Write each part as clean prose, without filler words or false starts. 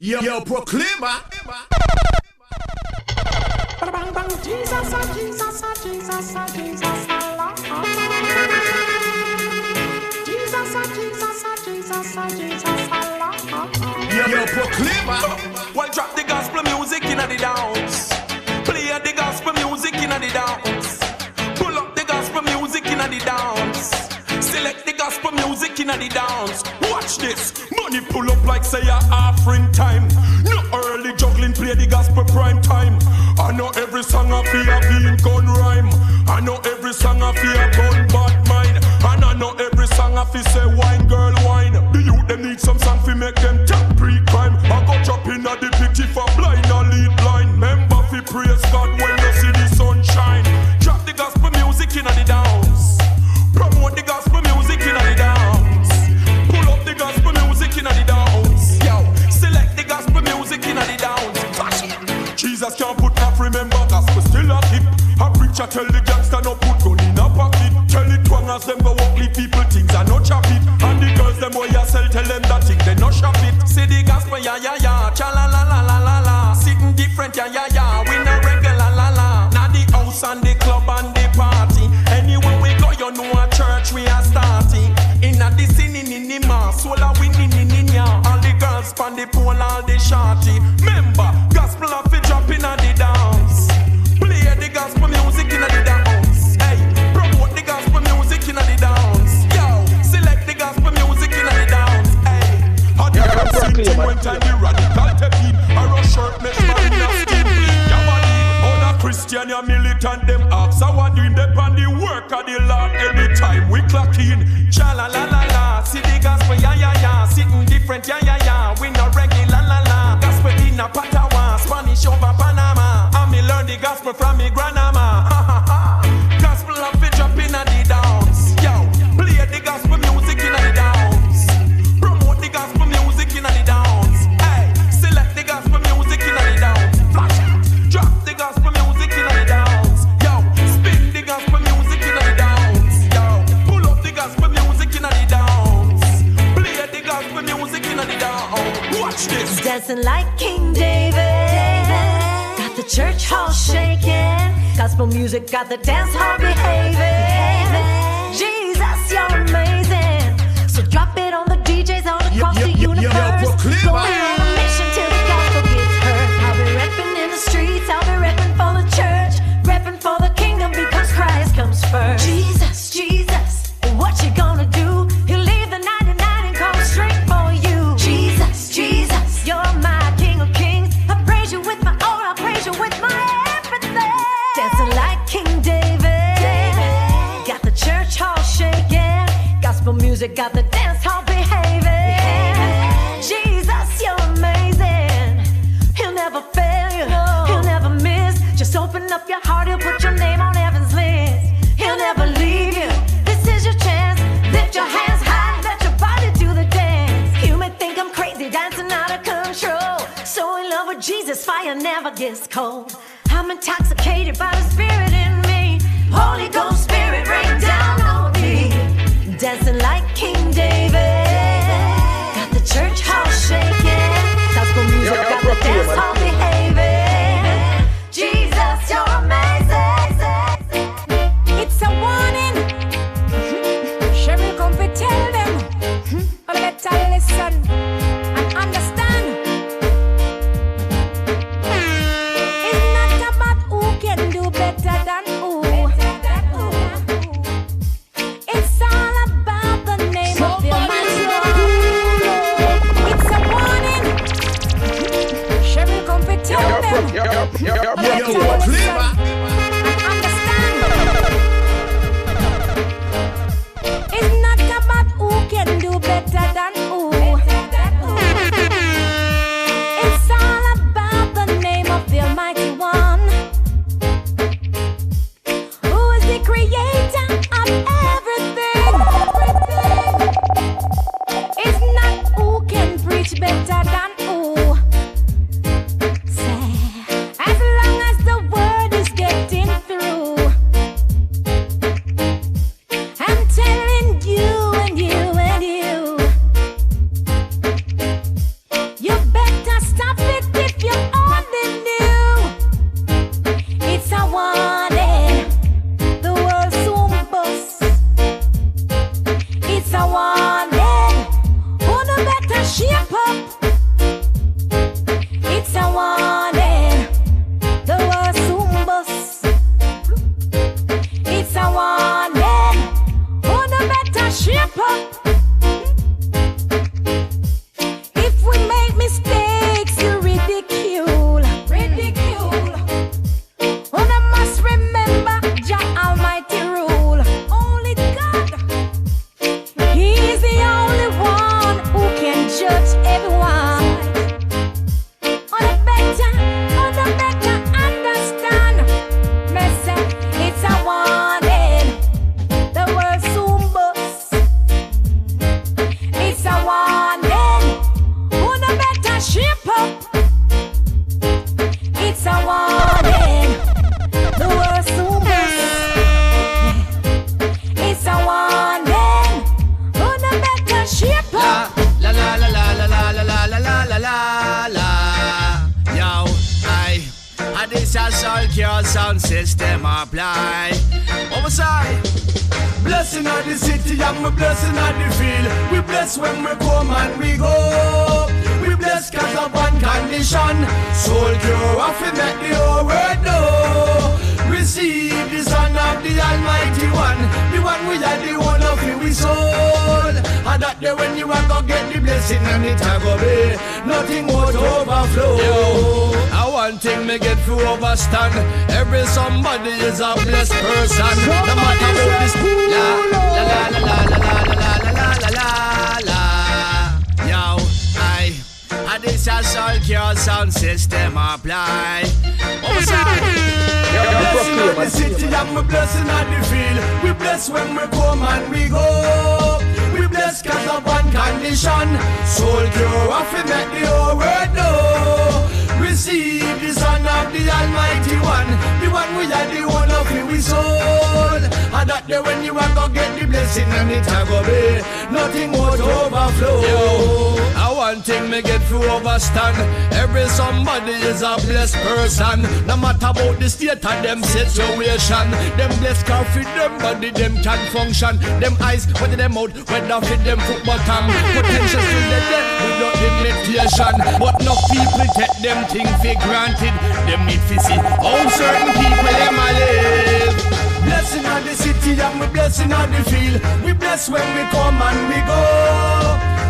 Yo, Proclaima. Jesus, Jesus, Jesus, Jesus, Allah. Jesus, Jesus, Jesus, Jesus, Allah. Yo, Proclaima. Well, drop the gospel music in the dance. Play the gospel music in the dance. Pull up the gospel music in the dance. Select the gospel music in the dance. Watch this. Money pull up like say a offering time. No early juggling, play the gospel prime time. I know every song I feel a being gun rhyme. I know every song I feel a gun bad mind. And I know every song I feel say wine girl wine. The youth them need some song fi make them top pre-crime. I go drop in at the picture for blind or lead blind. Remember fi praise God when you see the sunshine. Drop the gospel music in the dance. Promote the gospel music in the dance. Pull up the gospel music in the dance. Yo, select the gospel music in the dance. Jesus can't put off, remember gospel still a hip. A preacher tell the gangster no put gun in a pocket. Tell it wrong as them go walk leave people things and no chop it. And the girls them where you sell tell them that thing they no shop it. Say the gospel ya ya ya, cha la la la la la la. Sitting different ya ya ya, we no regular la la. Now the house and the club and the party. Anywhere we go you know a church we are starting. In a the singing in the mass, all a winning in ya. All the girls pan the pole, all the shorty. Remember, gospel of it drop in a the dance. Play the gospel music in a the dance. Hey, promote the gospel music in a the dance. Yo, select the gospel music in a the dance. Hey, how the girls sing when time the radical take in. A rush shirt mesh man in a skin. All the Christian and militant them ask how I doing them on the work of the Lord anytime we clock in. Cha la la la la, see the gospel ya ya ya, sitting different ya ya ya. We no reggae la la la, gospel in a Patawa, Spanish over Panama. And me learn the gospel from me grandma. Gospel of it drop in a the dance. Yo, play the gospel music in a the dance. Promote the gospel music in a the dance. Hey, select the gospel music in a the dance. Flash it, drop the gospel music in a the dance. Yo, spin the gospel music in a the dance. Yo, pull up the gospel music in a the dance. Play the gospel music in a the dance. Watch this. Dancing like King David. Got the church hall shaking. Gospel music got the dance hall behaving. Jesus, you're amazing. So drop it on the DJs all across the universe. Going on a mission till the gospel gets heard. I'll be repping in the streets. I'll be repping for the church. Repping for the kingdom because Christ comes first. Jesus, Jesus, what you gonna do? He'll leave the 99 and come straight for you. Jesus, Jesus, you're my King of Kings. I praise you with my all. I praise you with my everything. Dancing like King David. Got the church hall shaking. Gospel music got the dance hall behaving. Jesus, you're amazing. He'll never fail you. He'll never miss. Just open up your heart. He'll put your name on heaven's list. He'll never leave you. This is your chance. Lift your hands high. Let your body do the dance. You may think I'm crazy, dancing out of control. So in love with Jesus, fire never gets cold. I'm intoxicated by the Spirit in me. Holy Ghost Spirit, rain down on me. Dancing like King David. Got the church hall shaking. Gospel music got the dance hall behaving. Jesus, you're amazing. It's a warning. Cheryl, come to tell them. But better listen and understand. It's not about who can do better than who. It's all about the name of the Almighty One. It's a warning. Cheryl, come to tell them. But better listen and understand. It's not about who can do better than who. It's all about the name of the Almighty One, who is the creator of everything. It's not who can preach better than who. Say, as long as the word is getting through, I'm telling you and you and you, you better stop. shape up. It's a warning. The world soon bust. It's a warning. Oh, no better shape up. If we make mistakes, you ridicule. Oh, no must remember Jah Almighty rule. Only God. He's the only one who can judge everyone. On the better understand. Message, it's a warning. The world soon bust. It's a warning. On the better shape up. It's a warning. The world soon bust. It's a warning. On the better shape up. La la la la la la la la la la la la la. Yo, I this a soul cure sound system apply. What was I? Blessing of the city and we blessing of the field. We bless when we come and we go. We bless cause of one condition. Soul cure off and make the whole world know. Receive the son of the Almighty One. The one we are the one of we soul. And that day when you are gonna get the blessing and it a go be nothing but overflow. Yo, one thing me get to overstand. Every somebody is a blessed person. No matter what this la la la la la la la la la la la. Yo, I this a soul cure sound system apply. Blessing of the city and we blessing of the field. We bless when we come and we go. We bless cause of one condition. Soul cure off and make the whole world know. Receive the son of the Almighty One. The one we are the one of we soul. And that day when you are gonna get the blessing and it a go be nothing but overflow. Yo, one thing me get to overstand. Every somebody is a blessed person. No matter about the state of them situation. Them blessed can feed them body, them can function. Them eyes, whether them out, whether feed them foot bottom. Potential still dead without limitation. But no people take them things for granted. Them need to see how certain people them a live. Blessing of the city and we blessing of the field. We bless when we come and we go.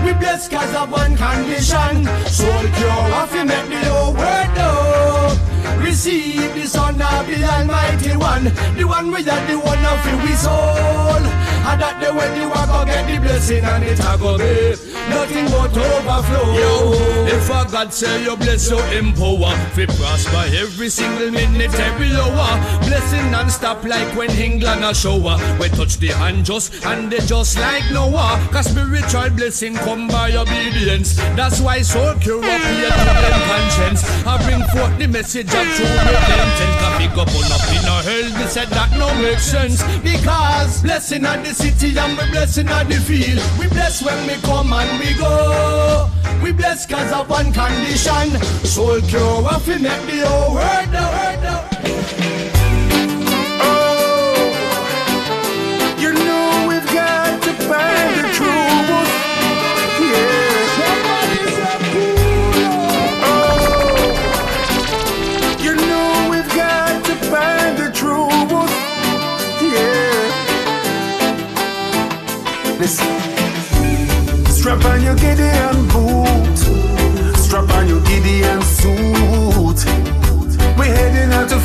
We bless cause of one condition. Soul cure off and make the whole world know. Receive the son of the Almighty One. The one we are the one of we soul. And that day when you are gonna get the blessing and it a go be nothing but overflow. Yo, if a God say you bless you empower, fi prosper every single minute, every hour. Blessing non-stop like when England a shower. We touch the unjust and they just like Noah. Cause spiritual blessing come by obedience. That's why soul cure up here to them conscience. I bring forth the message of true repentance. Can pick up on up in a hell. We said that no makes sense. Because blessing of the city and we blessing of the field. We bless when we come and we go. We bless cause of one condition. Soul cure off and make the whole world know. Oh, you know we've got to find the truth. Yeah. Somebody's a fool. Oh, you know we've got to find the truth. Yeah. Listen. Strap on your Gideon boot. Strap on your Gideon suit. We're heading out to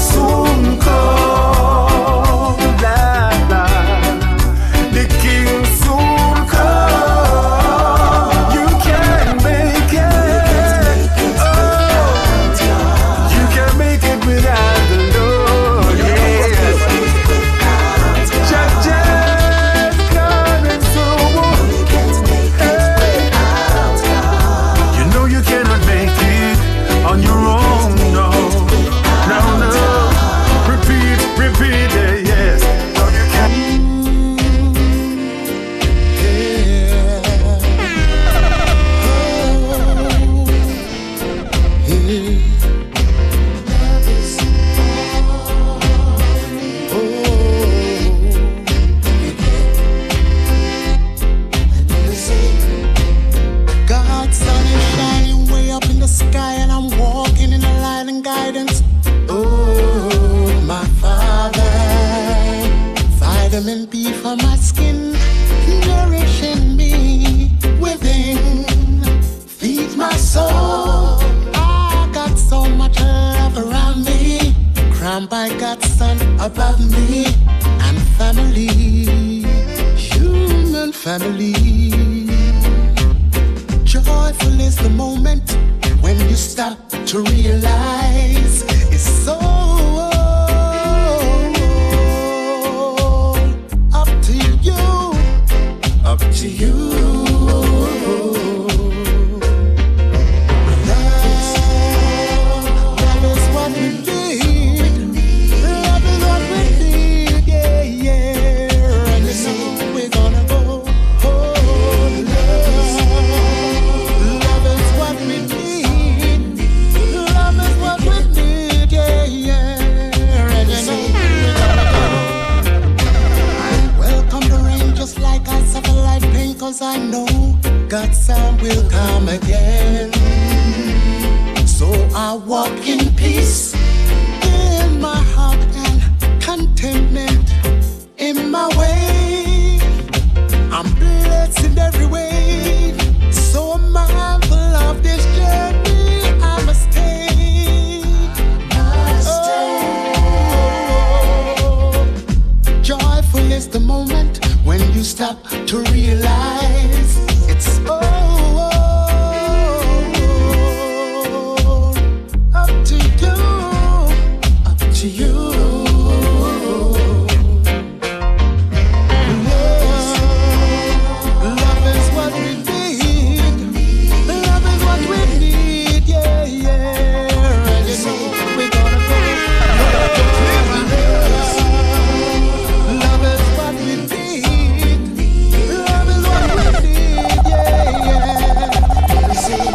soon come. The king soon come. You can make it. You can make it without the Lord. Yes. Just coming soon. You know you cannot make it on your own. No. Repeat it, yes. No, you can't. God's sun is shining way up in the sky, and I'm walking in the light and guidance. Oh, my Father, vitamin B for my skin, nourishing me within. Feed my soul. I got so much love around me, crowned by God's Son above me, and family, human family. Joyful is the moment when you stop to realize it's so up to you, up to you. Love is what we need. Love is what we need, yeah, yeah. And you know we're gonna go. Love is what we need. Love is what we need, yeah, yeah. And you know we're gonna go. I welcome the rain just like I suffer like pain, 'cause I know God's son will come again. So I walk in peace in my heart and contentment in my way. I'm blessed in every way, so mindful of this journey I must take. Joyful is the moment when you stop to realize it's up to you, up to you. Love is what we need. Love is what we need, yeah, yeah. And you know we're gonna go. Love is what we need. Love is what we need, yeah, yeah. You see,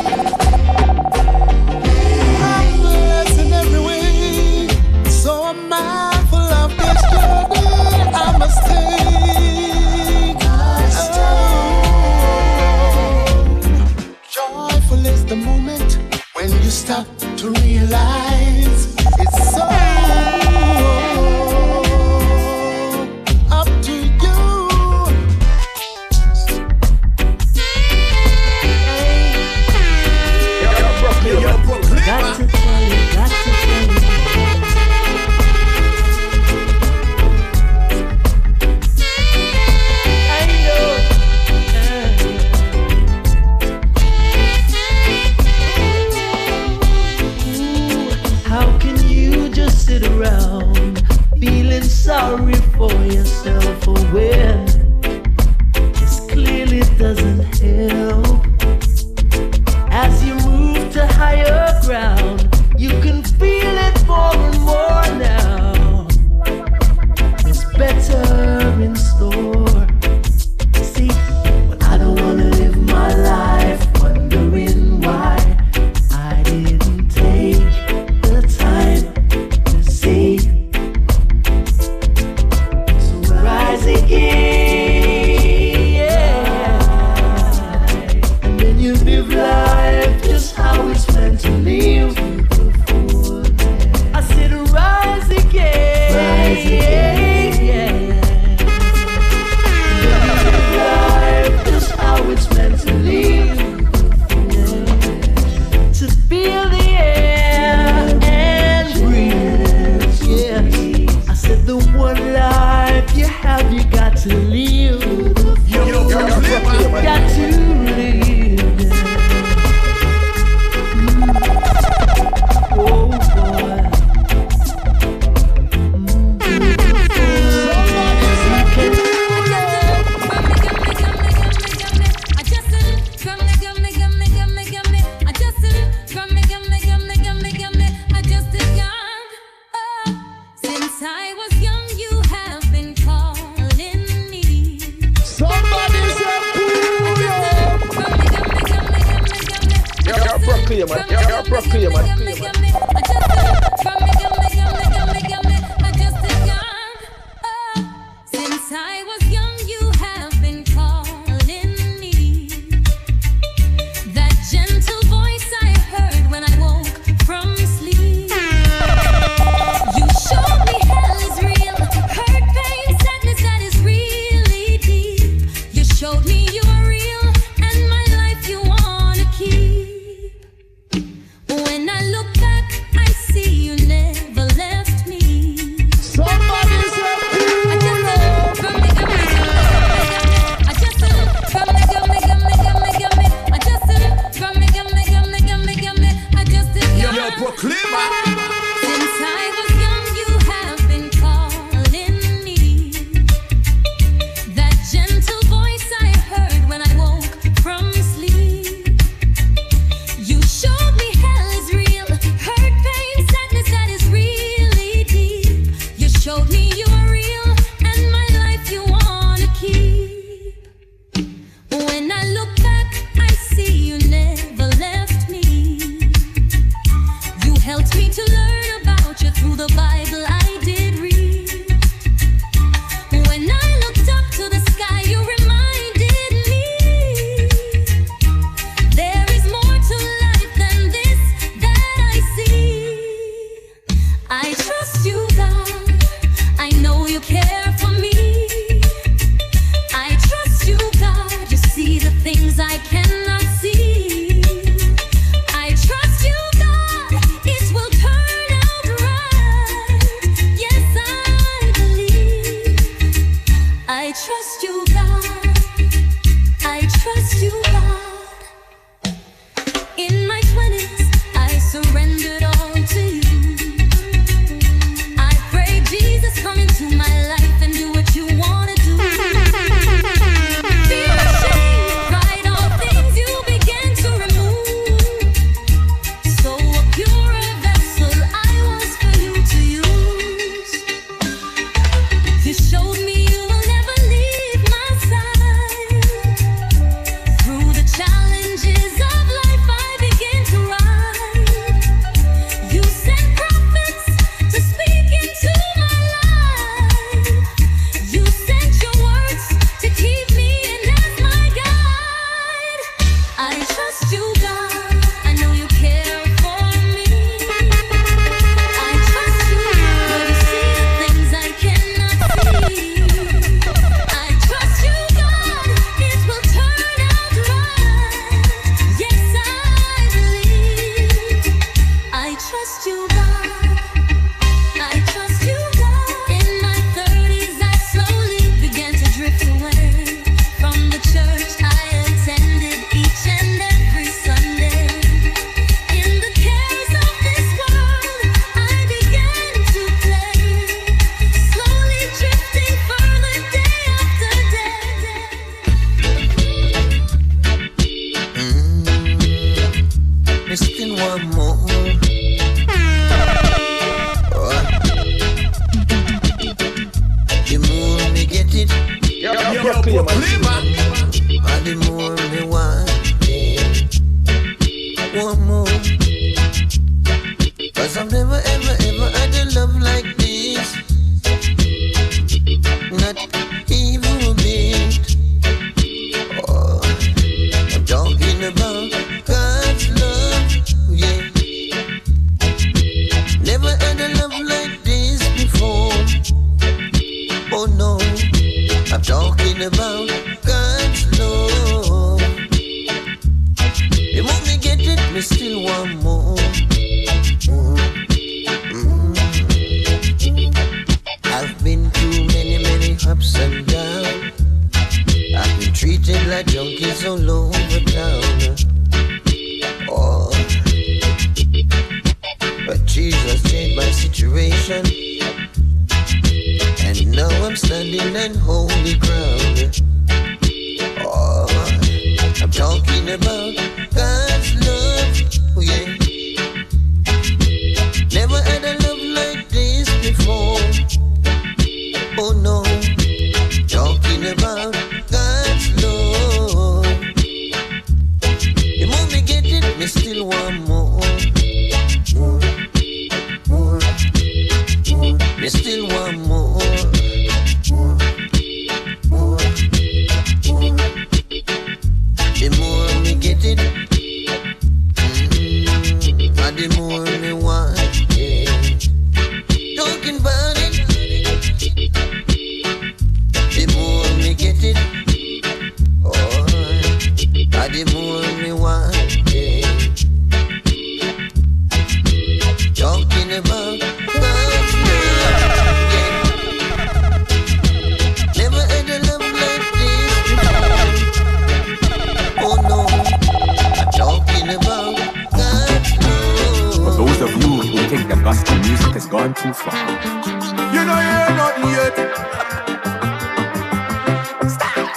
I'm blessed in every way, so I'm mindful of this journey I must take. Joyful is the moment when you stop to realize it's so up to you. Yo, Proclaima. Got to tell you, got to tell you. I know. How can you just sit around feeling sorry for yourself when this clearly doesn't help? As you move to higher ground, you can feel it more and more now. It's better in store. See, but I don't wanna live my life wondering why I didn't take the time to see. So rise again, yeah. Proclaima. You're Proclaima. Since I was young, you have been calling me. That gentle voice I heard when I woke from sleep. You showed me hell is real, hurt, pain, sadness that is really deep. You showed me you are real, and my life you wanna keep. When I look back, I see you never left me. Somebody's Proclaima. Since I was young, you have been calling me. That gentle voice I heard when I woke from sleep. You showed me hell is real, hurt, pain, sadness that is really deep. You showed me you are real, and my life you wanna keep. When I look back, I see you never left me. You helped me to learn about you through the Bible I did read. When I looked up to the sky, you reminded me there is more to life than this that I see. I trust you, God. I know you care for me. I trust you, God. You see the things I cannot see. I trust you, God. It will turn out right. Yes, I believe. I trust you, God. I trust you, God. In my 20s, I surrendered all to you. I pray, Jesus, come into my life and do what you wanna do. Feel ashamed, pride, all things you began to remove. So a pure vessel I was for you to use. You showed me you will never leave my side. Through the challenges of life, I begin to rise. You sent prophets to speak into my life. You sent your words to keep me in as my guide. I trust you, God. I know you care for me. I trust you, but you see the things I cannot see. I trust you, God. It will turn out right. Yes, I believe. I trust you, God. I trust you, God. In my 30s, I slowly began to drift away from the church I attended each and every Sunday. In the cares of this world, I began to play, slowly drifting further day after day. Still one more. The more me get it, You're Proclaima. and the more me want it. One more. 'Cause I've never ever ever had a love like this. Not even a bit. Oh, I'm talking about God's love, yeah. Never had a love like this before. Oh no, I'm talking about God's love. The more me get it, me still want more. I've been through many ups and downs. I've been treated like junkies all over town. Oh, but Jesus changed my situation, and now I'm standing on holy ground. Oh, I'm talking about God's love, oh yeah. Never had a love like this before. Oh no, talking about God's love. The more me get it, me still want The gospel music has gone too far. You know you're not yet. Stop.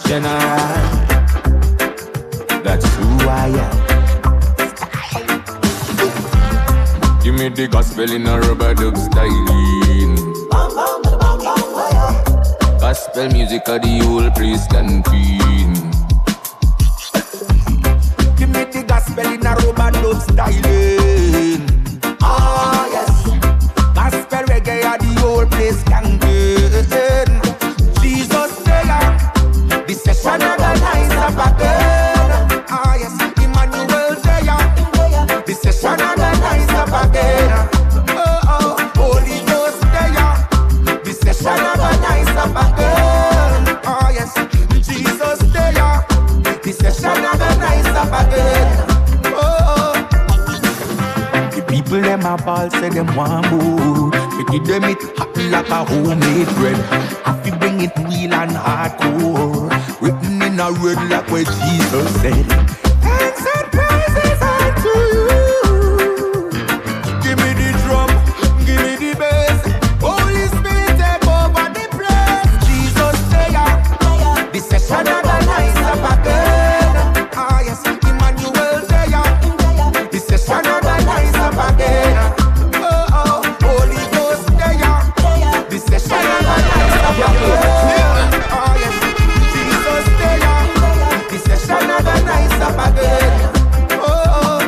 General, that's who I am. Give me the gospel in a rubber dub styling. Gospel music of the whole place canteen. Give me the gospel in a rubber dub styling. Ah yes, gospel reggae of the whole place canteen. Jesus there, the session organized up again. Ah yes, Emmanuel there, the session organized up again. Oh, Holy Ghost there, the session organized up again. Oh yes, Jesus there, the session organized up again. Oh, the people them a ball say them want more. We give them it hot like a homemade bread. Have to bring it real and hardcore. Written in a red like where Jesus said. Thanks and praises unto you. Give me the drum, give me the bass. Holy Spirit take over the place. Jesus there, the session organized up again. Ah yes, Emmanuel there, the session organized up again. Oh, Holy Ghost there, the session organized up again. Ah yes, Jesus there, the session organized up again. Oh,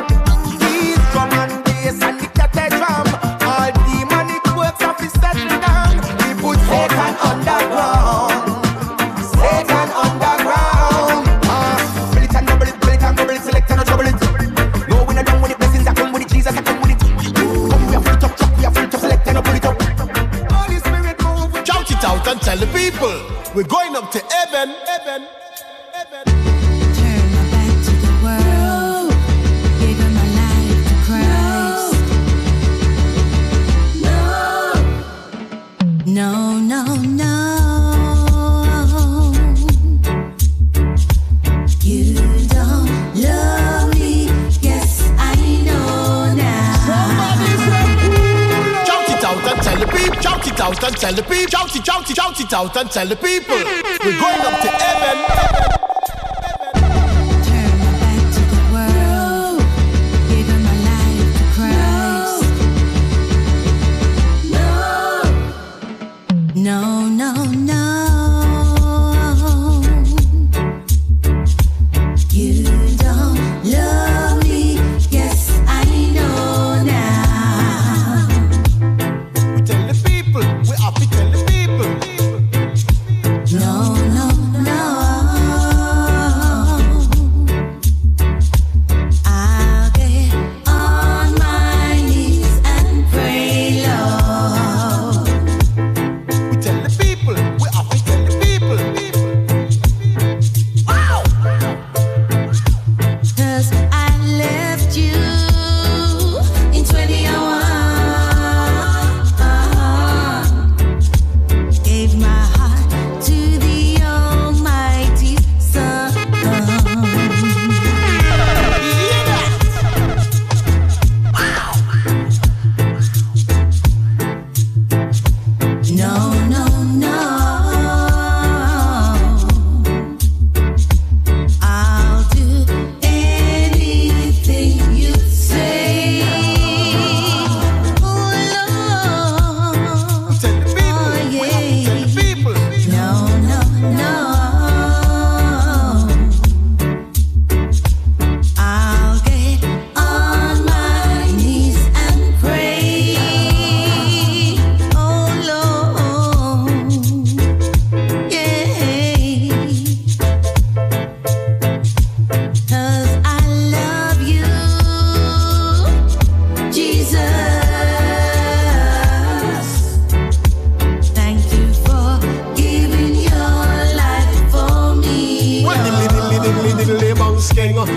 these drum and bass and the cathedral, all demonic works of his settle down. We put Satan underground. Satan underground. Fill it and double it, select and trouble it. No, we not done with the blessings that come with it. Jesus that come with it. Come, we are full top, we are full top, select and pull it up. Holy Spirit move. Shout it out and tell the people we're going up to heaven. Heaven. Turn my back to the world, giving my life to Christ. No, no, no. You don't love me, yes, I know now. Shout it out and tell the people. Shout it out and tell the people. Shout it out and tell the people we're going up to heaven. Turn my back to the world, giving my life to Christ. No, no, no. You don't love me, yes, I know now. We tell the people. We have to tell the people. No, no, no.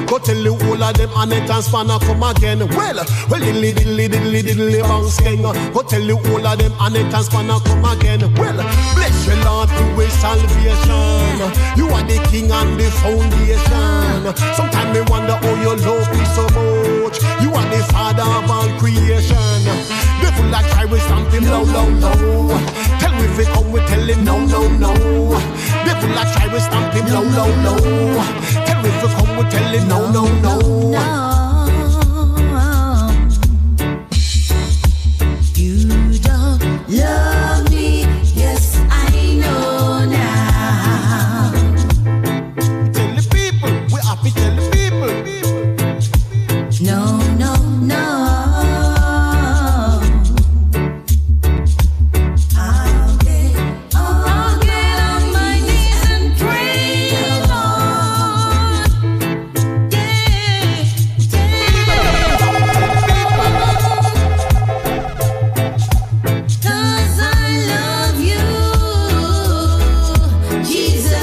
Go tell the whole of them and it and spanner come again. Well, diddly bang skeng. Go tell the whole of them and it and spanner come again. Well, bless your Lord to his salvation. You are the king and the foundation. Sometimes me wonder how your love is so much. You are the father of all creation. Devil like try we stamp him low. Tell me if he come we tell him no. Devil like try we stamp him low. Tell me if he come we tell him no. You don't love me, yes I know now. Tell the people, we happy tell the people. No. I'll get on my knees and pray, Lord. Cause I love you, Jesus.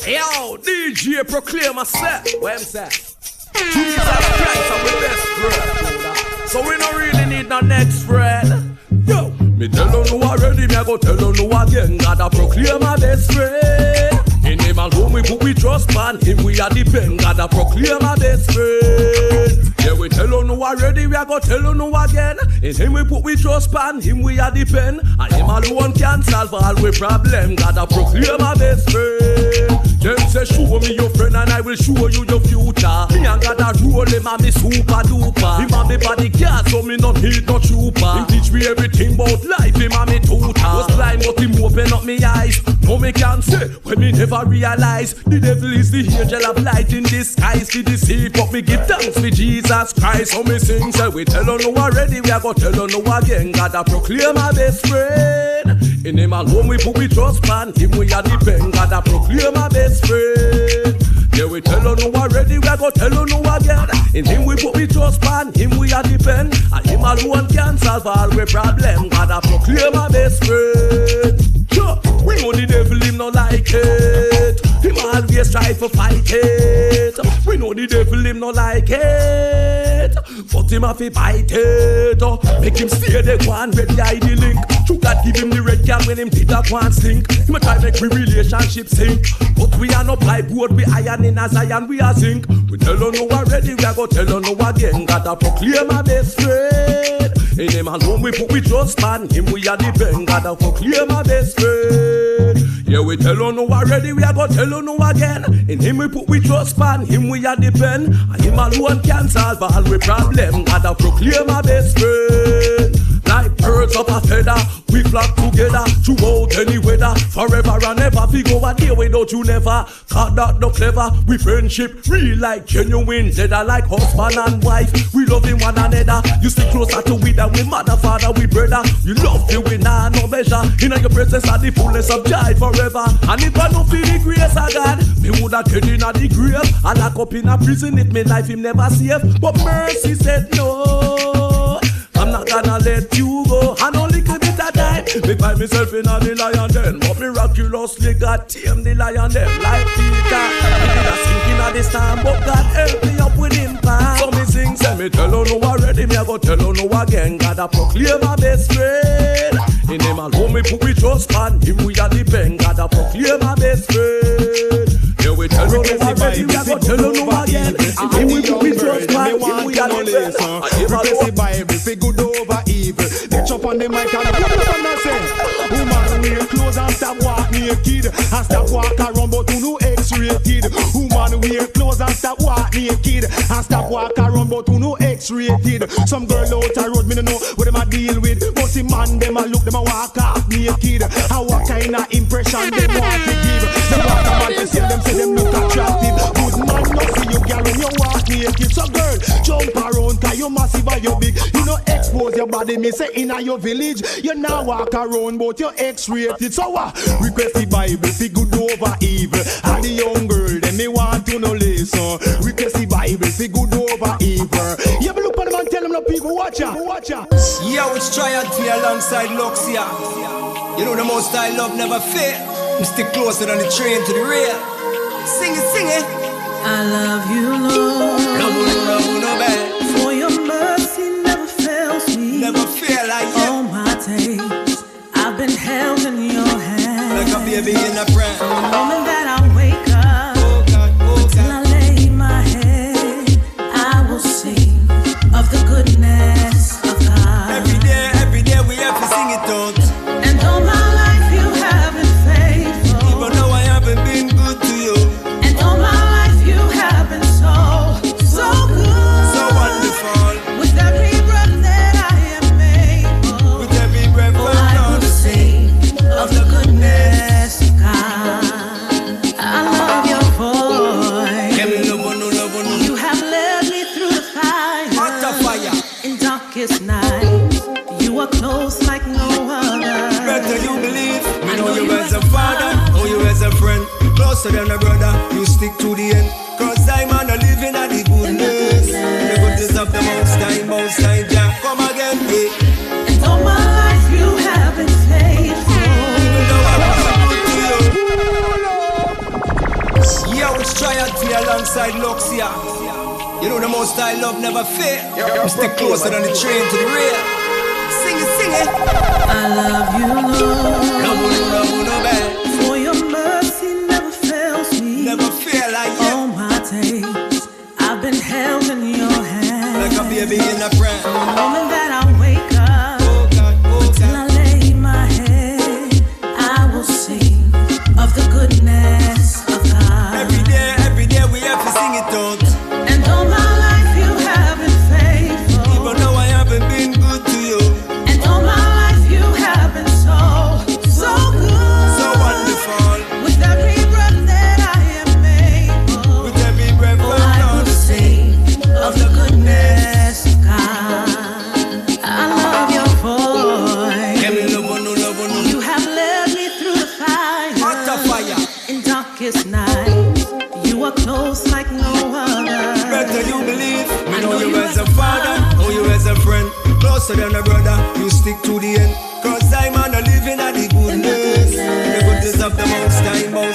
Yo, DJ Proclaima set. Where am set? Jesus Christ, I'm the best friend. So we don't really need no next friend. Yo, me tell you no already, me I go tell you no again. Gotta proclaim my best friend. In him alone we put we trust man, him we are depend. Gotta proclaim my best friend. Yeah, we tell you no already, we are go tell you no again. In him we put we trust man, him we are depend. And him alone can solve all we problem. Gotta proclaim my best friend. Them say show me your friend and I will show you your future. Me and God a roll him and me super duper. Him and me body cat so me not need no trooper. Him teach me everything about life, him and me tutor. Was blind but him open up me eyes. No me can say when me never realize. The devil is the angel of light in disguise. To deceive but me give thanks to Jesus Christ. So me sing say we tell you no already, we a go tell you no again. God a proclaim my best friend. In him alone we put we trust man, him we a depend. God a proclaim my best friend. Yeah, we tell you no already, we a go tell you no again. In him we put we trust man, him we a depend. And him alone can solve all we problem. God a proclaim my best friend. Sure, we know the devil him no like it. Him always try to fight it. We know the devil him no like it. But him have to bite it. Make him stay there one red guy the link. You God give him the red cam when him did that one stink. Him a try make we relationship sink. But we are no plywood, we iron in a Zion, we are zinc. We tell you no already, we are go tell you no again. Gotta proclaim my best friend. In him alone we put we trust man, him we are depend. Gotta proclaim my best friend. Yeah, we tell you no already, we are go tell you no again. In him we put we trust man, him we are depend. And him alone can solve all we problem. Gotta proclaim my best friend. Like birds of a feather, we flock together throughout any weather. Forever and ever, we go a day without you never. Cause that no clever, we friendship real like genuine. Dead like husband and wife, we loving one another. You stick closer to we than we mother, father, we brother. You love you, we nah no measure. In your presence are the fullness of joy forever. And if I don't feel the grace of God, me woulda dead in a the grave. I lock up in a prison, if me life him never save. But mercy said no, I'm not gonna let you go. I know little bit of time. Me find myself in a the lion den. But miraculously God tame the lion den. Like Peter, he did a sink in a the storm. But God help me up with him pan. So me sing, say me tell you no already. Me a go tell you no again. God a proclaim my best friend. In him alone me put we trust man. Him we a depend. God a proclaim my best friend. Yeah, we tell you no already. We a go tell you no again. In him we put we trust man. Him we a depend. Replace the Bible, fi good over evil. Get up on the mic and put up on the sense. Woman wear clothes and stop walk naked. And stop walk around but who no X-rated. Woman wear clothes and stop walk naked. And stop walk around but who no X-rated. Some girl out the road me no know what them a deal with. But the man them a look them a walk off naked. And what kind of impression them want to give. Them walk a man to see them say them look attractive. Good man no see you girl when you walk naked. So girl jump around cause you massive and you big. You know expose your body me say in your village. You now walk around but you X-rated. So request the Bible fi good over evil. And the young girl them me want to know listen. Request the Bible fi good over evil. You ever look at them and tell them no people, watch out. Yeah, it's Triad for alongside Luxia. You know the most I love never fail. We stick closer than the train to the rail. Sing it. I love you, Lord. Love, no bad. For your mercy never fails me. Never fail like you. All my days, I've been held in your hand. Like a baby in a pram. From the moment that I wake up, till I lay my head, I will sing of the goodness of God. Every day we have to sing it out. And all my life you have been faithful. Even though I haven't been good to you. And all my life you have been so good. So wonderful. With every breath that I am able. With every breath I will sing of the goodness of God. I love your voice. You have led me through the fire. In darkest night, you are close like no other. Better you believe. We know you as a father, know you as a friend. Closer than a brother, you stick to the end. Cause I'm on a living at the goodness. The goodness of the most time, Jah. Come again, yeah. And all my life you have been faithful. Even though I wasn't good to you. Yeah, it's Triad for alongside Luxia. You know the most I love never fail. We stick closer than the train to the rail. Sing it. I love you, Lord. Love, no bad. For your mercy never fails me. Never fail like you. All my days, I've been held in your hand. Like a baby in a pram. From the moment that I wake up, till I lay my head, I will sing of the goodness of God. Every day we have to sing it out. And all my life you have been faithful. Even though I haven't been good to you. And all my life you have been so good. So wonderful. With every breath that I am able. With every breath I will sing of the goodness of God. I love your voice. You have led me through the fire. In darkest night, you are close like no other. Better you believe. We know you as a father, know you as a friend. Closer than a brother, you stick to the end. Cause I'm on a living at the goodness. The goodness of the most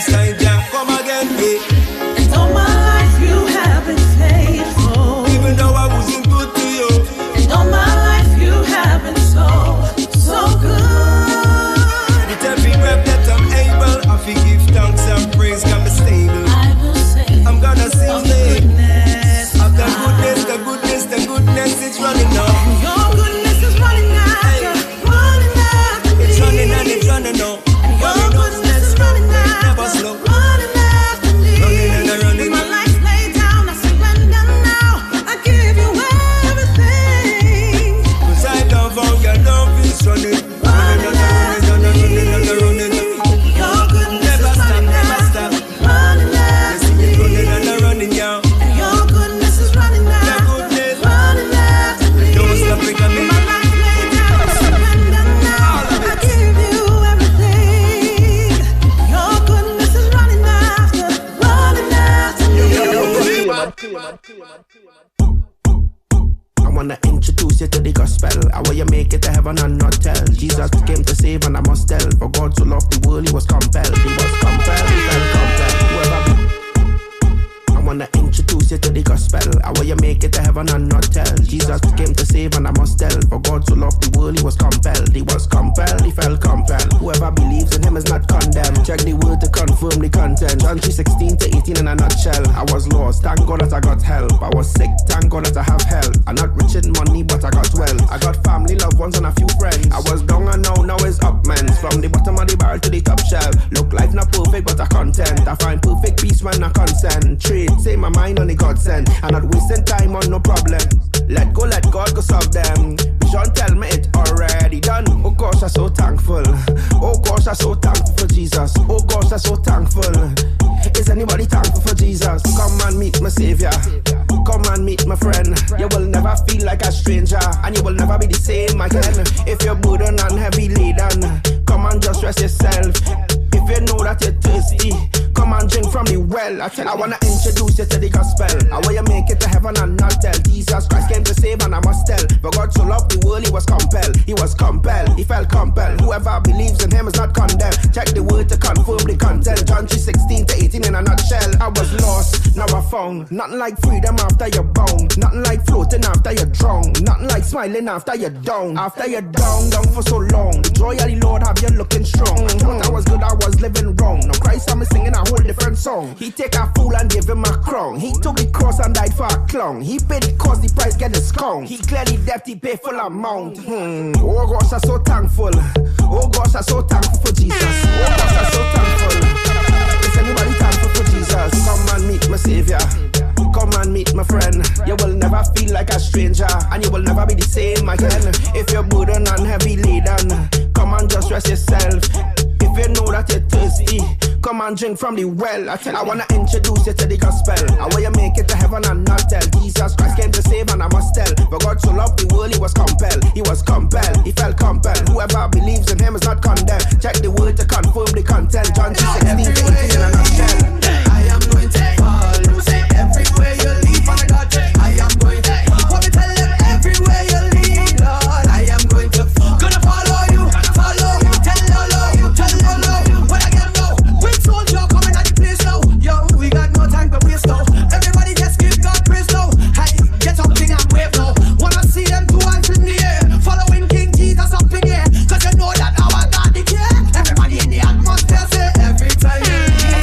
time, Jah. Come again, yeah. And all my life you have been faithful. Even though I wasn't good to you. And all my life you have been so good. With every breath that I'm able, I feel give thanks and praise can be stable. I will sing. I'm gonna sing of the goodness of the goodness, it's running out. Your goodness is running after, running after me. It's running and it's running out. Your goodness is running after, never slow. running after me. Running. With my life laid down, I surrender now. I give you everything. Cause I love how your love is running. Running. Your goodness Never is running stop. after, running after me. Running, yeah. Your goodness is running after, running after me. Don't stop picking me. My life laid down, I surrender now. I give you everything. Your goodness is running after me. I wanna introduce you to the gospel. How will you make it to heaven and not tell? Jesus came to save and I must tell. For God so loved the world, he was compelled. He felt compelled. Whoever I wanna introduce you to the gospel. How will you make it to heaven and not tell? Jesus came to save and I must tell. For God so loved the world, he was compelled. He was compelled, he felt compelled. Whoever believes in him is not condemned. Check the word to confirm the content. John 3:16 to 18 in a nutshell. I was lost, thank God that I got help. I was sick, thank God that I have health. I'm not rich in money, but I got wealth. I got family, loved ones, and a few friends. I was down and now it's up, man. From the bottom of the barrel to the top shelf. Look, life not perfect, but I content. I find perfect peace when I concentrate. Say my mind on the God send. I'm not wasting time on no problems. Let go, let God go solve them. Vision tell me it already done. Oh gosh, I'm so thankful. Oh gosh, I'm so thankful for Jesus. Oh gosh, I'm so thankful. Is anybody thankful for Jesus? Come and meet my savior. Come and meet my friend. You will never feel like a stranger, and you will never be the same again. If you're burdened and heavy laden, come and just rest yourself. If you know that you're thirsty, come and drink from the well. I wanna introduce you to the gospel. I want you make it to heaven and not tell. Jesus Christ came to save and I must tell. For God so loved the world, he was compelled. He was compelled, he felt compelled. Whoever believes in him is not condemned. Check the word to confirm the content. John 3:16 to 18 in a nutshell. I was lost, now I found. Nothing like freedom after you're bound. Nothing like floating after you're drowned. Nothing like smiling after you're down. After you're down for so long. The joy of the Lord have you looking strong. Thought I was good, I was living wrong. Now Christ I'm singing a whole different song. He take a fool and give him a crown. He took the cross and died for a clown. He paid the cost, the price get discount. He cleared the debt, he paid full amount. Oh gosh, I'm so thankful. Oh gosh, I'm so thankful for Jesus. Oh gosh, I'm so thankful. Is anybody thankful for Jesus? Come and meet my savior. Come and meet my friend. You will never feel like a stranger, and you will never be the same again. If you're burdened and heavy laden, come and just rest yourself. If you know that you're thirsty, come and drink from the well. I wanna introduce you to the gospel. I want you make it to heaven and not tell. Jesus Christ came to save and I must tell. For God so loved the world, he was compelled. He was compelled, he felt compelled. Whoever believes in him is not condemned. Check the word to confirm the content. John 3:16 to 18 in a nutshell. I am going to follow. Say everywhere you lead, Father God. I am going to want me tell them everywhere you lead, Lord. I am going to follow you, tell all of you, what I can know. With soldier coming at the place now. Yo, we got no time to waste now. Everybody just give God praise now. Hey, get something and wave now. Wanna see them two hands in the air, following King Jesus up in the air. Cause you know that our God is here. Everybody in the atmosphere say every time.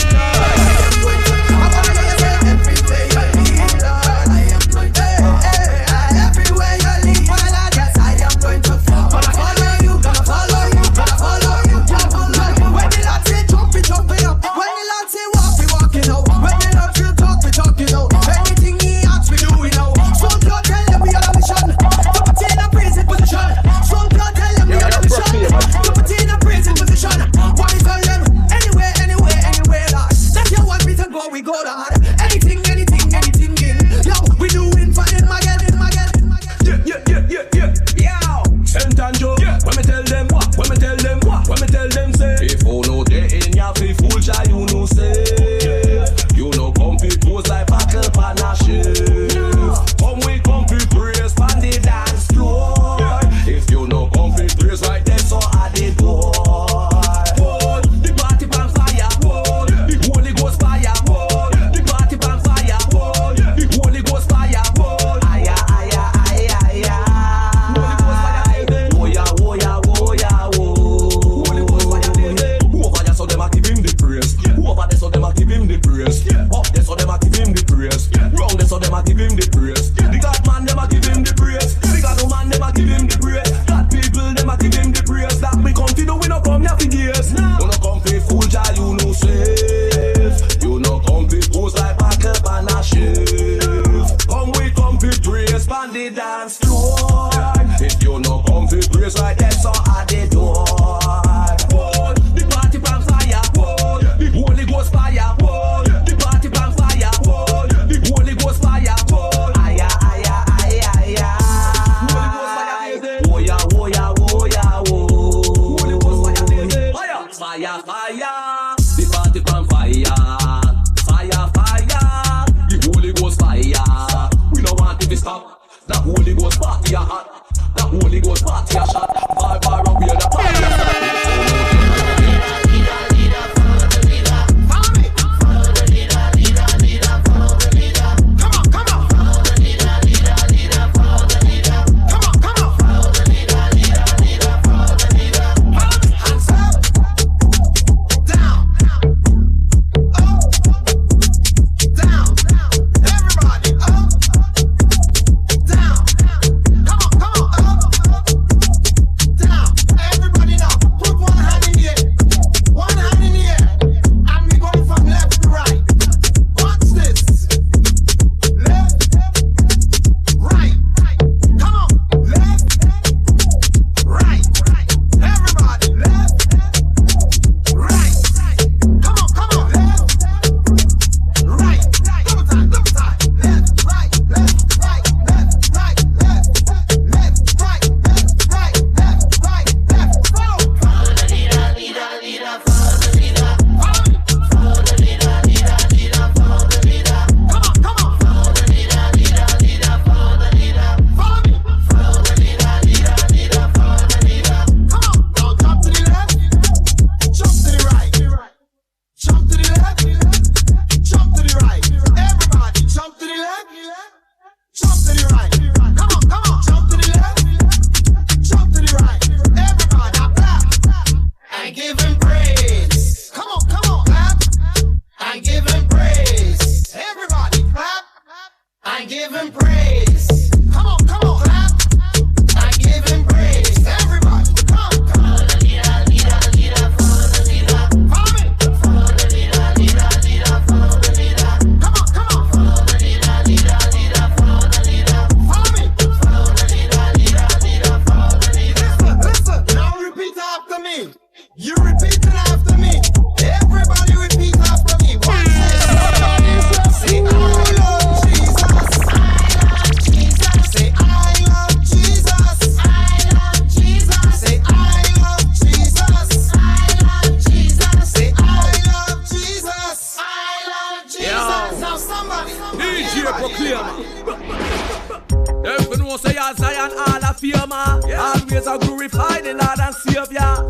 famer. Always I glorify the Lord and Savior.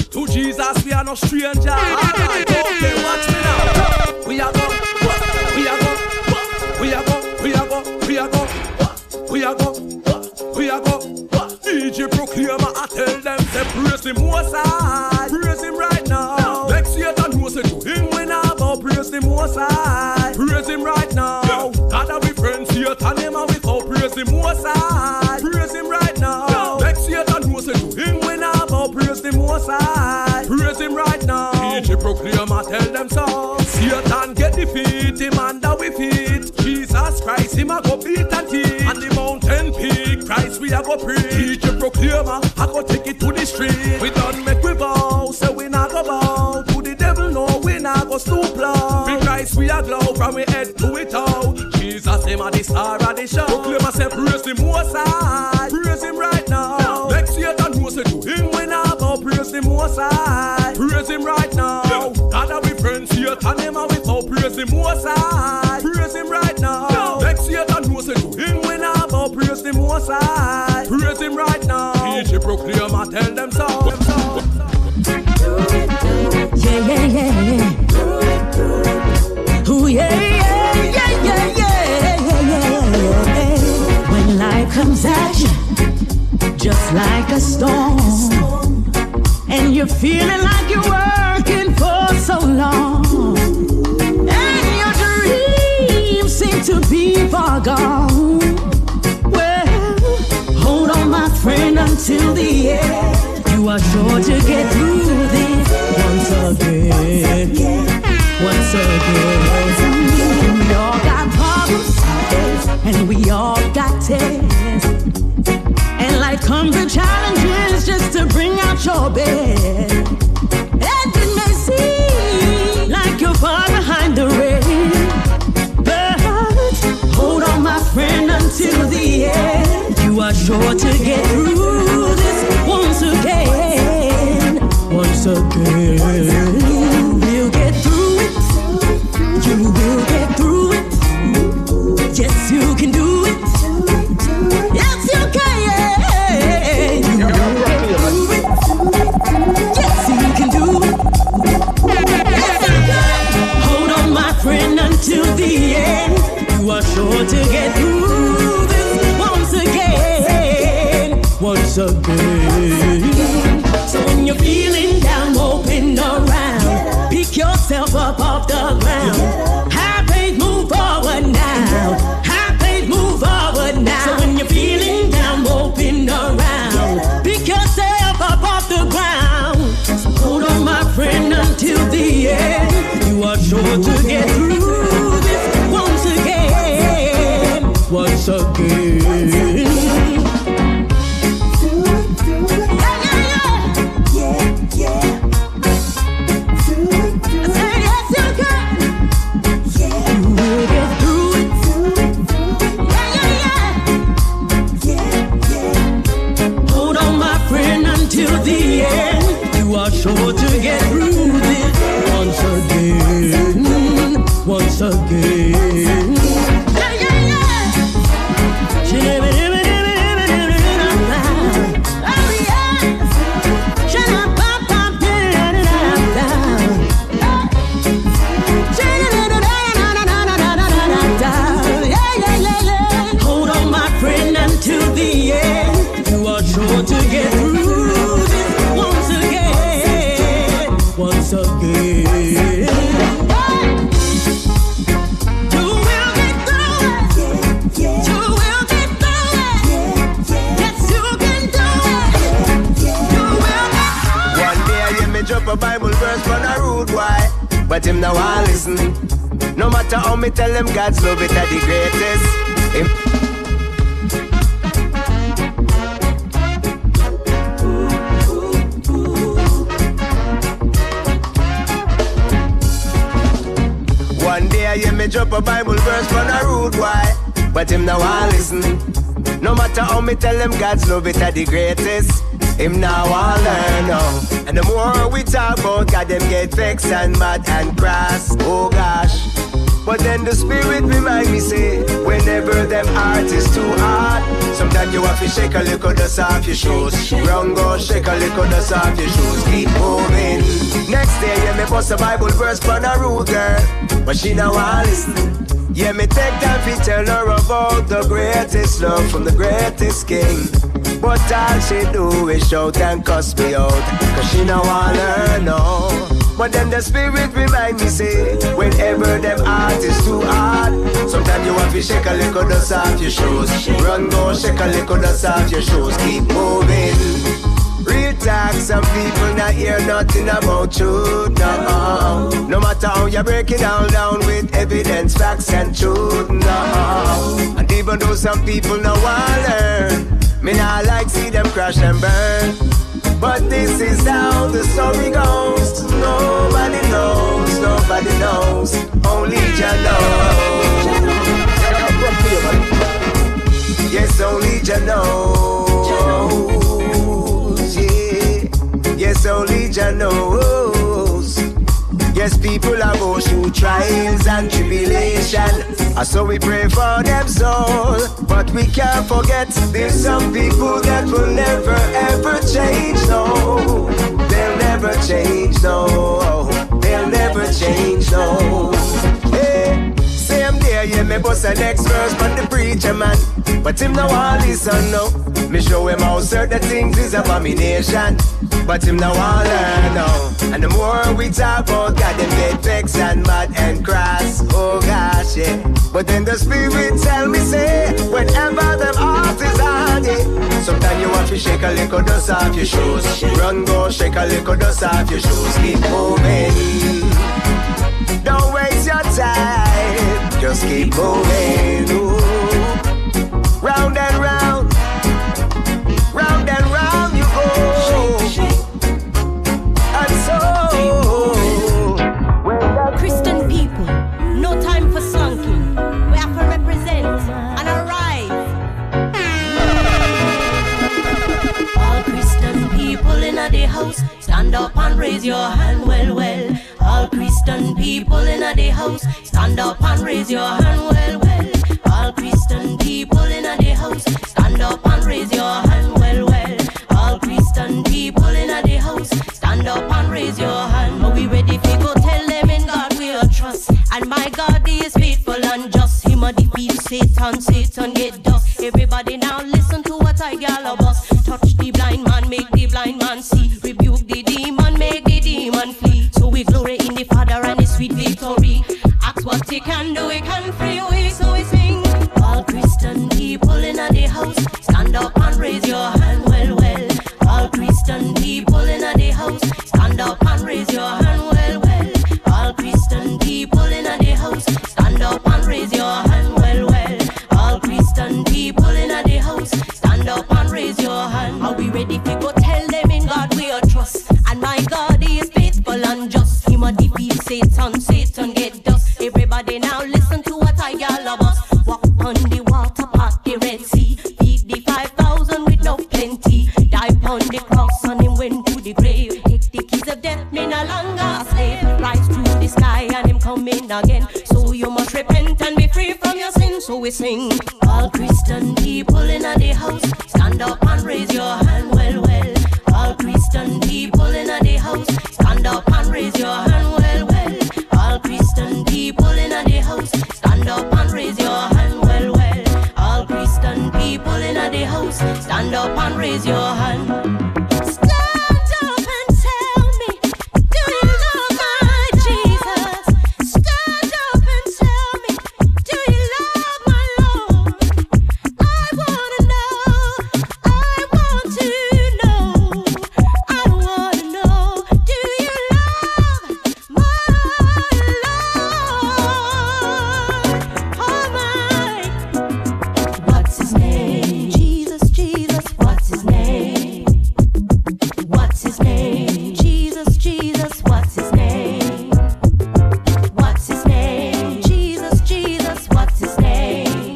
To Jesus we are no stranger. Alright, okay, watch me now. We are go, we are go, we are go, we are go, we are go, we are go, we are go. DJ Proclaima, I tell them to praise him most high. Praise him right now. Next year I know say to him when I bow. Praise him most high. Praise him right now. God we friends here, turn him out without praise him most high. Praise him right now. Next year I know say to him when I bow. Praise him most high. Praise him right now. DJ Proclaima, tell them so. Satan get defeat, him under we feet. Jesus Christ, him a go beat and teeth. And the mountain peak, Christ we a go preach. DJ Proclaima, I go take it to the street. We done make we vow, so we not go bow. To the devil, no, we not go stoop low. We Christ we a glow from we head to it out. Jesus him a the star of the show. Proclaima say praise him most high. Praise him right now. Next year I know say to him when I bow. Praise him most high. Praise him right now. God we friends here, turn him out without praise him most high. Praise him right now. Next year I know say to him when I bow. Praise him most high. Praise him right now. DJ Proclaima, tell them so. Yeah, yeah, yeah, yeah. Ooh, yeah, yeah, yeah, yeah, yeah, yeah, yeah. When life comes at you, just like a storm, and you're feeling like you're working for so long, and your dreams seem to be far gone. Well, hold on, my friend, until the end. You are sure to get through this once again. Once again. We all got problems, and we all got tests. And life comes with challenges just to bring out your best. And it may seem like you're far behind the race, but hold on, my friend, until the end. You are sure to get through this once again. Once again. You will get through it. You will get through it. Yes, you can do it. Yes, you can. You will get through it. Yes, you can do it. Yes, you can. Hold on, my friend, until the end. You are sure to get through this once again. Once again. So when you're feeling down, open around, pick yourself up off the ground. Have faith, move forward now. Have faith, move forward now. So when you're feeling down, open around, pick yourself up off the ground. So hold on, my friend, until the end. You are sure to get through this once again. Once again. Sure to get through this once again, once again. Yeah, yeah, yeah. Oh yeah. Shut up, pop, pop, yeah. Hold on, my friend, until the end. You are sure to get through. Once again. You will get through it. You will get through it. Yes, you can do it. You will get through it. One day I hear me drop a Bible verse on a rude boy, but him now I listen. No matter how me tell him God's love it are the greatest. One day I hear me drop a Bible verse from a rude boy, but him now I listen. No matter how me tell him God's love it are the greatest. Him now I learn now. And the more we talk about God, them get vexed and mad and cross. Oh gosh, But then the spirit remind me say, whenever them heart is too hard, sometimes you have to shake a little dust off your shoes. Run go shake a little dust off your shoes. Keep moving. Next day, yeah, me bust a Bible verse for a rude girl, but she now want listen. Yeah, me take time to tell her about the greatest love from the greatest king. But all she do is shout and cuss me out, cause she now want learn no. But then the spirit remind me say, whenever them heart is too hard, sometimes you have to shake a little dust off your shoes. Run go shake a little dust off your shoes. Keep moving. Real talk, some people not hear nothing about truth, no. No matter how you break it all down with evidence, facts and truth, no. And even though some people no want learn, me not like see them crash and burn. But this is how the story goes. Nobody knows, nobody knows, only Jah knows. Yes, only Jah knows. Yes, only Jah knows. Yes, people are going through trials and tribulation, and so we pray for them soul. But we can't forget there's some people that will never ever change, no. They'll never change, no. They'll never change, no. Hey, same day, yeah, me bust the next verse from the preacher man, but him no want listen, no. Me show him how certain things is abomination, but him no want learn, no. And the more we talk about God, them get vexed and mad and cross, oh gosh, yeah. But then the spirit tell me say, whenever them heart is hard, yeah, sometimes you have to shake a little dust off your shoes. Run go shake a little dust off your shoes. Keep moving. Don't waste your time, just keep moving. Ooh. Round and round, round and round you go. And so, Christian people, no time for slunking. We have to represent and arise. All Christian people in the house, stand up and raise your hand, well, well. All Christian people in the house, stand up and raise your hand, well, well. All Christian people in the house, stand up and raise your hand, well, well. All Christian people in the house, stand up and raise your hand. Are we ready to go tell them in God we'll trust? And my God, He is faithful and just. Him a defeat Satan, Satan get dust. Everybody now listen to what I gal bust. Touch the blind man, make the blind man see. Rebuke the demon, make the demon flee. So we glory in the Father and His sweet victory. Ask what He can do, He can free we. So we sing. All Christian people in the house, stand up and raise your hand, well, well. All Christian people in the house, stand up and raise your hand, well, well. All Christian people in the house, stand up and raise your hand, well, well. All Christian people in the house, stand up and raise your hand. Are we ready to go tell them in God we are trust? And my God, He is faithful and just. Him a defeat Satan, Satan get dust. Everybody now listen to what I gal of us. Walk on the water, part the Red Sea. Feed the 5,000 with no plenty. Die upon the cross and Him went to the grave. Take the keys of death, me no longer a slave. Rise to the sky and Him coming again. So you must repent and be free from your sin. So we sing. All Christian people in the house, stand up and raise your hand, well, well. All Christian people in the house, stand up and raise your hand, well, well. All Christian people in the house, stand up and raise your hand, well, well. All Christian people in the house, stand up and raise your hand. Stand up and tell me, do you love my Jesus? Stand up and tell me, do you love my Lord? I wanna know, I want to know, I wanna know, do you love my Lord? Oh my, what's His name? Jesus, Jesus, what's His name? What's His name? Jesus, Jesus, what's His name? What's His name? Jesus, Jesus, what's His name?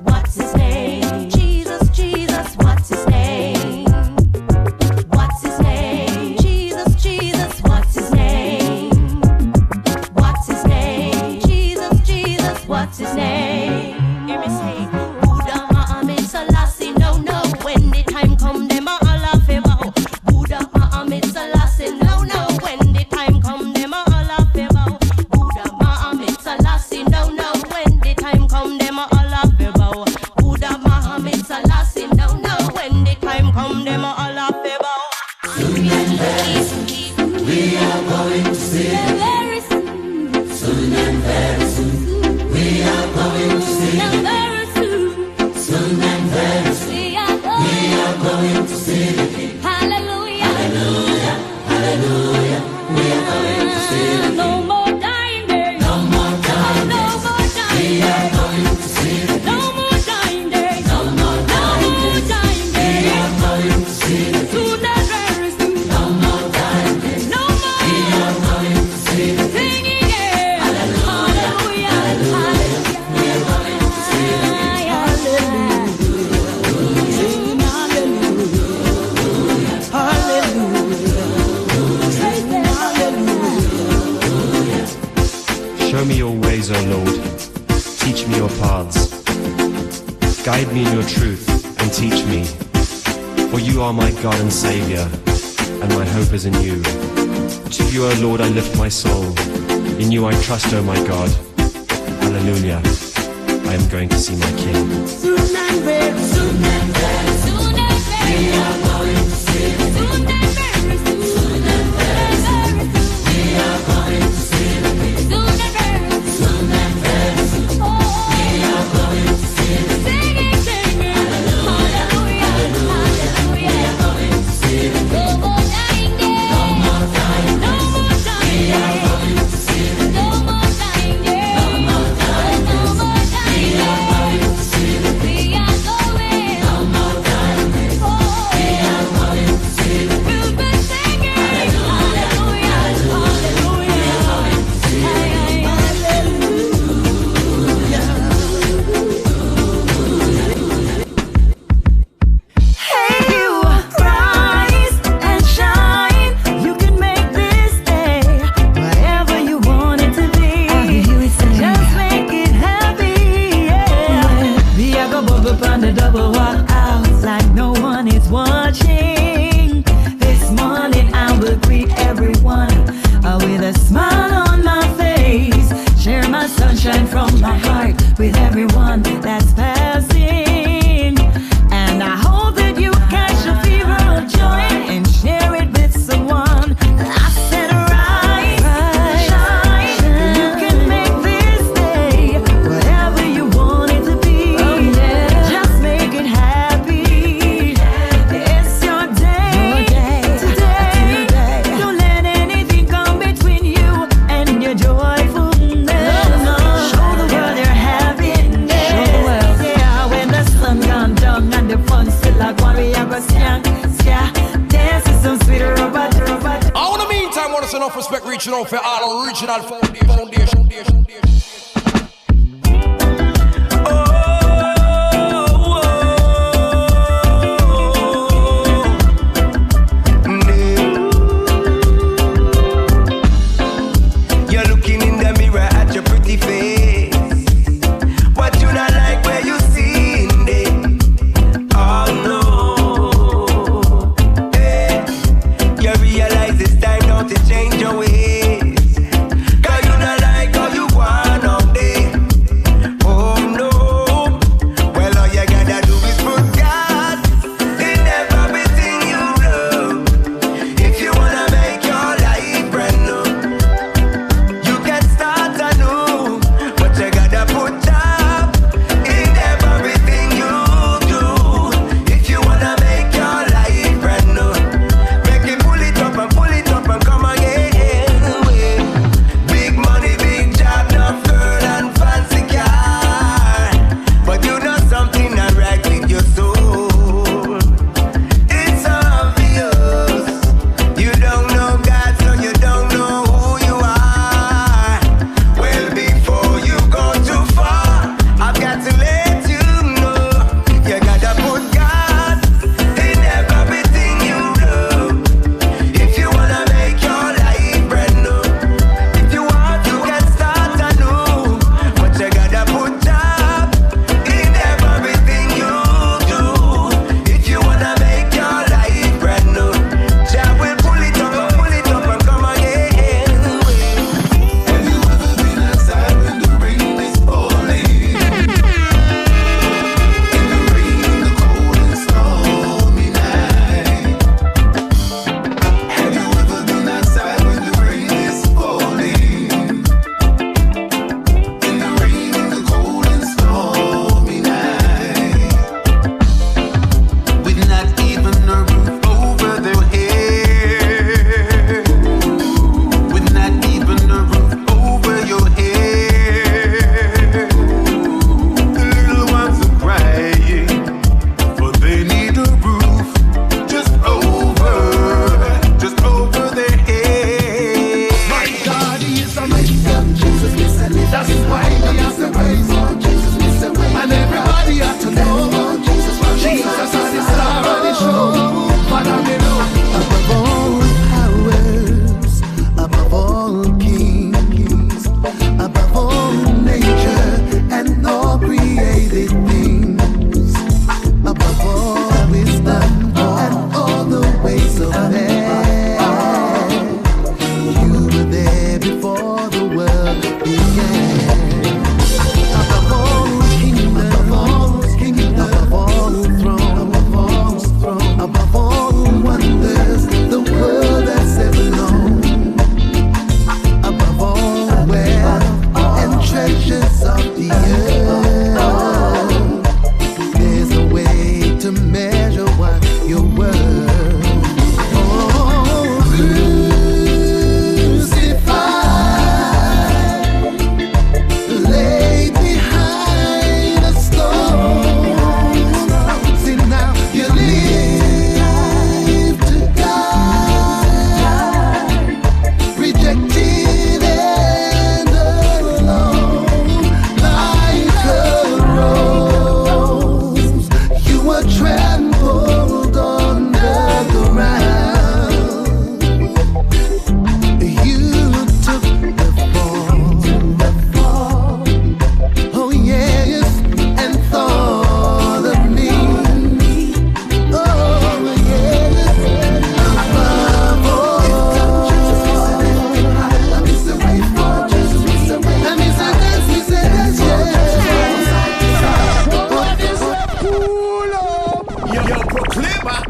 What's His name? Jesus, Jesus, what's His name? What's His name? Jesus, Jesus, what's His name? What's His name? Jesus, are going to see the very soon. Soon and very soon. We are going to see the Very soon. Soon and very soon. We are going to see the King. Hallelujah. Hallelujah. Hallelujah. We are going to see the King. No more dying days. No more dying No days. more dying We are days. going to see the King. No more dying days. No more dying days. dying We days. are going to see the King. Soon and very soon. No more dying days. No more. We are going to see the King. Sing again. Hallelujah. Hallelujah. We are going to see the King. Show me your ways, O Lord. Teach me your paths. Guide me in your truth and teach me. For you are my God and Savior, and my hope is in you. To you, O Lord, I lift my soul. In you I trust, O my God. Hallelujah. I am going to see my King. Soon and very soon. Soon and very soon. We are going to see the King. Soon and very soon. Soon and very soon. We are going to see the King. Soon and very soon. Soon and very soon. We are going to see the King. Singing. Hallelujah. Hallelujah. We are going to see the King. No more dying days. No more dying No days. more dying We are days. going to see the King. No more dying days. No more dying No days. more dying We are going to see the King. We are going. No more dying days. We are going to see the King. We'll be singing. Hallelujah. Hallelujah. We are going to see the King. Hey, you rise and shine. You can make this day whatever you want it to be. Just make it happy, yeah. We are go bubble on the double walk out like no one is watching. This morning I will greet everyone with a smile on my face. Share my sunshine from my heart with everyone that's passing. And I hope that you catch a fever of joy and share it with someone. I said rise, shine. You can make this day whatever you want it to be. Just make it happy. It's your day today. Don't let anything come between you and your joyfulness. Show the world your happiness. Yeah, when the sun gone down and the fun still like one, we are gonna dance to some sweet robot. In the meantime, I want to send enough respect reaching out for all original foundation. You're looking in the mirror at your pretty face. What you not like where you seen it? Oh no. Hey, you realize it's time now to change your ways. 'Cause you not like how you want.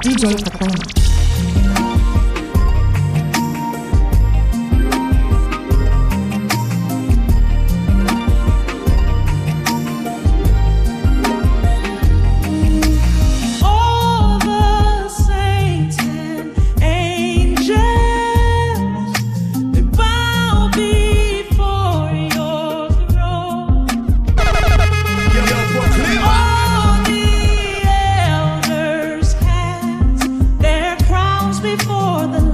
DJ Proclaima. Before the